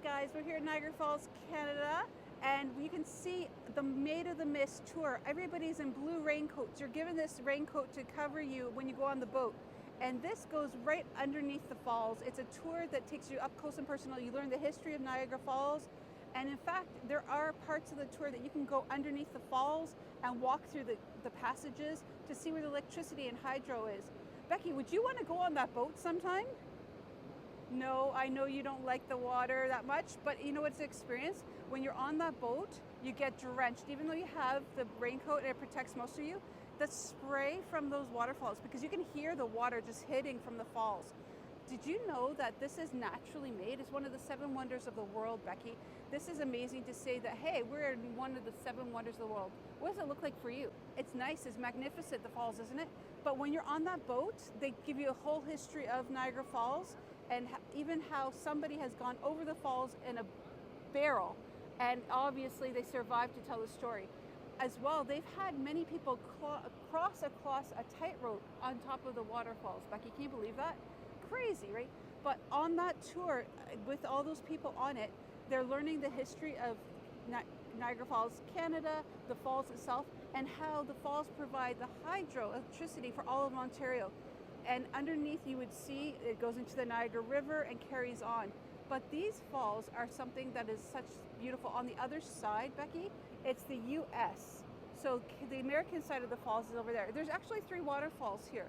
guys, we're here in Niagara Falls, Canada, and you can see the Made of the Mist tour. Everybody's in blue raincoats. You're given this raincoat to cover you when you go on the boat. And this goes right underneath the falls. It's a tour that takes you up close and personal. You learn the history of Niagara Falls. And in fact, there are parts of the tour that you can go underneath the falls and walk through the passages to see where the electricity and hydro is. Becky, would you want to go on that boat sometime? No, I know you don't like the water that much, but you know what's the experience? When you're on that boat, you get drenched. Even though you have the raincoat and it protects most of you, the spray from those waterfalls, because you can hear the water just hitting from the falls. Did you know that this is naturally made? It's one of the 7 wonders of the world, Becky. This is amazing to say that, hey, we're in one of the 7 wonders of the world. What does it look like for you? It's nice, it's magnificent, the falls, isn't it? But when you're on that boat, they give you a whole history of Niagara Falls and even how somebody has gone over the falls in a barrel. And obviously they survived to tell the story. As well, they've had many people cross across a tightrope on top of the waterfalls. Becky, can you believe that? Crazy, right? But on that tour, with all those people on it, they're learning the history of Niagara Falls, Canada, the falls itself, and how the falls provide the hydro electricity for all of Ontario. And underneath you would see it goes into the Niagara River and carries on. But these falls are something that is such beautiful. On the other side, Becky, it's the US. So the American side of the falls is over there. There's actually 3 waterfalls here.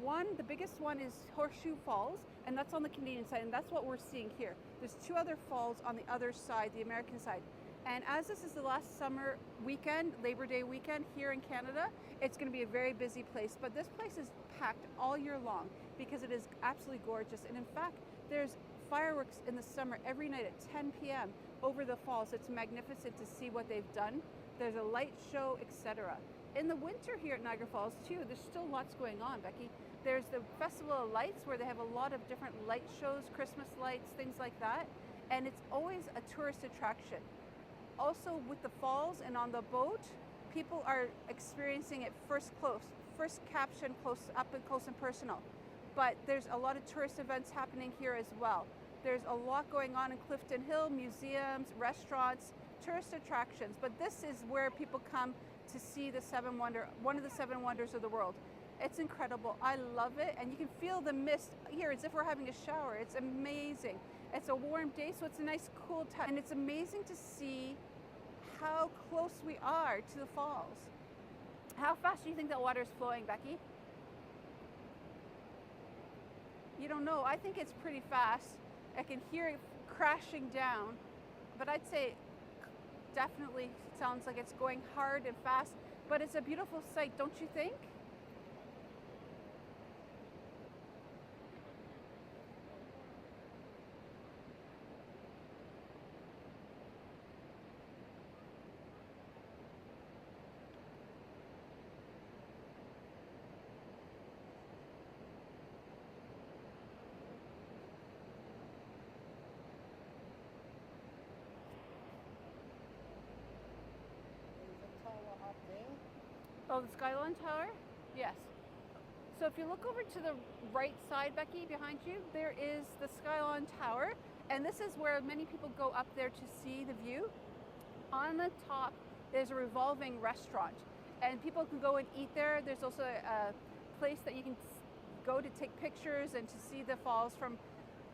One, the biggest one is Horseshoe Falls, and that's on the Canadian side, and that's what we're seeing here. There's 2 other falls on the other side, the American side. And as this is the last summer weekend, Labor Day weekend here in Canada, it's going to be a very busy place. But this place is packed all year long because it is absolutely gorgeous. And in fact, there's fireworks in the summer every night at 10 p.m. over the falls. It's magnificent to see what they've done. There's a light show, etc. In the winter here at Niagara Falls too, there's still lots going on, Becky. There's the Festival of Lights where they have a lot of different light shows, Christmas lights, things like that. And it's always a tourist attraction. Also with the falls and on the boat, people are experiencing it first caption close up and close and personal. But there's a lot of tourist events happening here as well. There's a lot going on in Clifton Hill, museums, restaurants, tourist attractions. But this is where people come to see one of the 7 wonders of the world. It's incredible. I love it. And you can feel the mist here as if we're having a shower. It's amazing. It's a warm day, so it's a nice cool time. And it's amazing to see how close we are to the falls. How fast do you think that water is flowing, Becky? You don't know. I think it's pretty fast. I can hear it crashing down, but I'd say definitely sounds like it's going hard and fast, but it's a beautiful sight, don't you think? Up there. Oh, the Skyline Tower? Yes. So if you look over to the right side, Becky, behind you, there is the Skyline Tower. And this is where many people go up there to see the view. On the top, there's a revolving restaurant. And people can go and eat there. There's also a place that you can go to take pictures and to see the falls from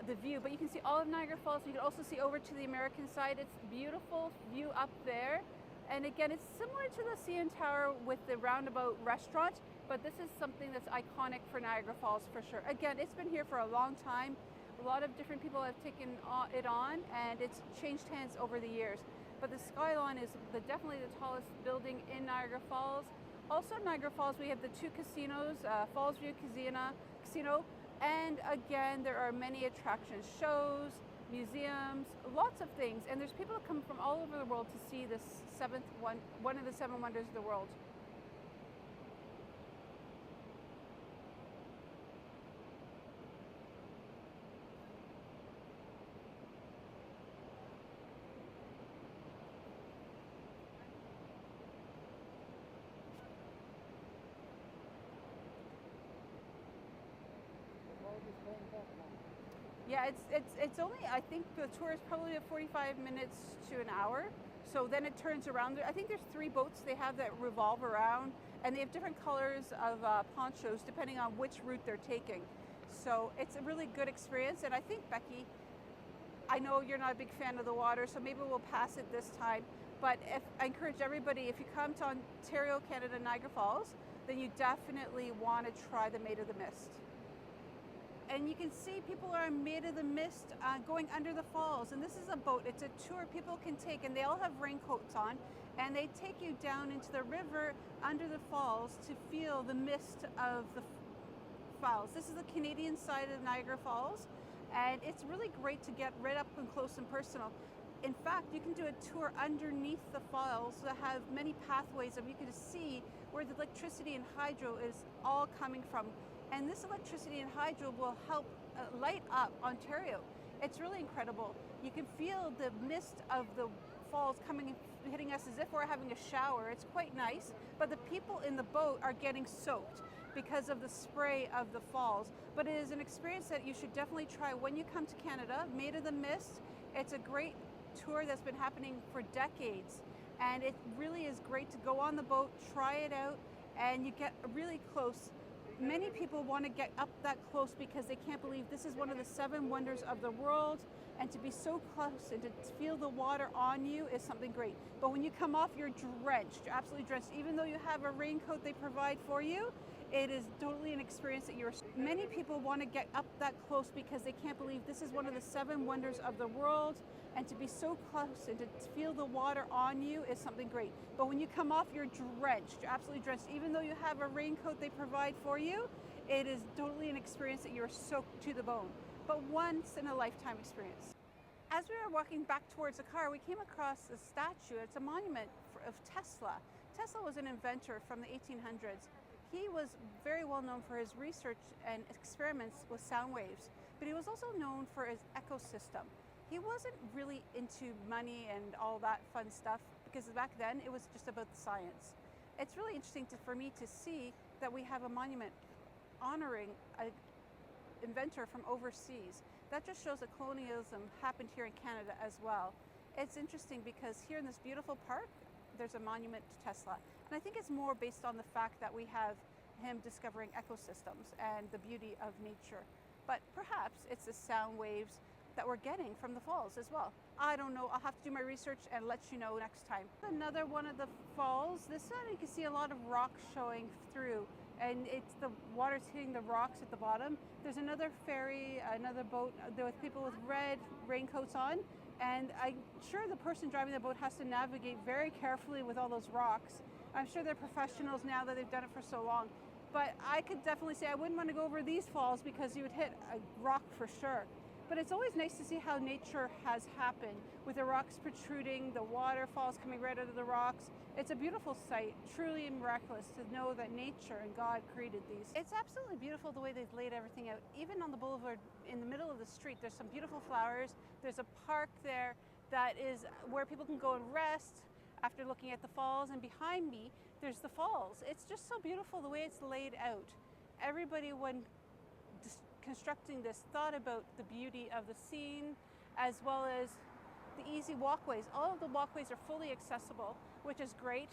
the view. But you can see all of Niagara Falls. You can also see over to the American side. It's a beautiful view up there. And again, it's similar to the CN Tower with the roundabout restaurant, but this is something that's iconic for Niagara Falls for sure. Again, it's been here for a long time. A lot of different people have taken it on, and it's changed hands over the years. But the Skyline is definitely the tallest building in Niagara Falls. Also in Niagara Falls, we have the 2 casinos, Fallsview Casino, and again, there are many attractions, shows, museums, lots of things, and there's people that come from all over the world to see this one of the 7 wonders of the world. The road is going back now. Yeah, it's only, I think the tour is probably at 45 minutes to an hour. So then it turns around. I think there's 3 boats they have that revolve around, and they have different colors of ponchos depending on which route they're taking. So it's a really good experience. And I think, Becky, I know you're not a big fan of the water, so maybe we'll pass it this time. But I encourage everybody, if you come to Ontario, Canada, Niagara Falls, then you definitely want to try the Maid of the Mist. And you can see people are in Maid of the Mist going under the falls. And this is a boat, it's a tour people can take, and they all have raincoats on. And they take you down into the river under the falls to feel the mist of the falls. This is the Canadian side of Niagara Falls. And it's really great to get right up and close and personal. In fact, you can do a tour underneath the falls that have many pathways, and you can see where the electricity and hydro is all coming from. And this electricity and hydro will help light up Ontario. It's really incredible. You can feel the mist of the falls coming and hitting us as if we're having a shower. It's quite nice, but the people in the boat are getting soaked because of the spray of the falls. But it is an experience that you should definitely try when you come to Canada. Maid of the Mist, it's a great tour that's been happening for decades. And it really is great to go on the boat, try it out, and you get really close. Many people want to get up that close because they can't believe this is one of the 7 wonders of the world, and to be so close and to feel the water on you is something great. But when you come off, you're drenched, you're absolutely drenched. Even though you have a raincoat they provide for you, it is totally an experience that many people want to get up that close because they can't believe this is one of the 7 wonders of the world, and to be so close and to feel the water on you is something great. But when you come off, you're drenched, you're absolutely drenched. Even though you have a raincoat they provide for you, it is totally an experience that you're soaked to the bone, but once in a lifetime experience. As we were walking back towards the car, we came across a statue. It's a monument of Tesla. Tesla was an inventor from the 1800s. He was very well known for his research and experiments with sound waves, but he was also known for his ecosystem. He wasn't really into money and all that fun stuff, because back then it was just about the science. It's really interesting for me to see that we have a monument honoring an inventor from overseas. That just shows that colonialism happened here in Canada as well. It's interesting because here in this beautiful park, there's a monument to Tesla. And I think it's more based on the fact that we have him discovering ecosystems and the beauty of nature. But perhaps it's the sound waves that we're getting from the falls as well. I don't know, I'll have to do my research and let you know next time. Another one of the falls, this one you can see a lot of rocks showing through, and the water's hitting the rocks at the bottom. There's another ferry, another boat with people with red raincoats on, and I'm sure the person driving the boat has to navigate very carefully with all those rocks. I'm sure they're professionals now that they've done it for so long. But I could definitely say I wouldn't want to go over these falls because you would hit a rock for sure. But it's always nice to see how nature has happened, with the rocks protruding, the waterfalls coming right out of the rocks. It's a beautiful sight, truly miraculous to know that nature and God created these. It's absolutely beautiful the way they've laid everything out. Even on the boulevard, in the middle of the street, there's some beautiful flowers. There's a park there that is where people can go and rest after looking at the falls. And behind me, there's the falls. It's just so beautiful the way it's laid out. Everybody, when constructing this, thought about the beauty of the scene as well as the easy walkways. All of the walkways are fully accessible, which is great.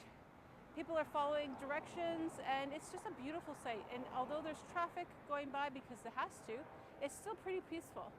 People are following directions, and it's just a beautiful sight. And although there's traffic going by because it has to, it's still pretty peaceful.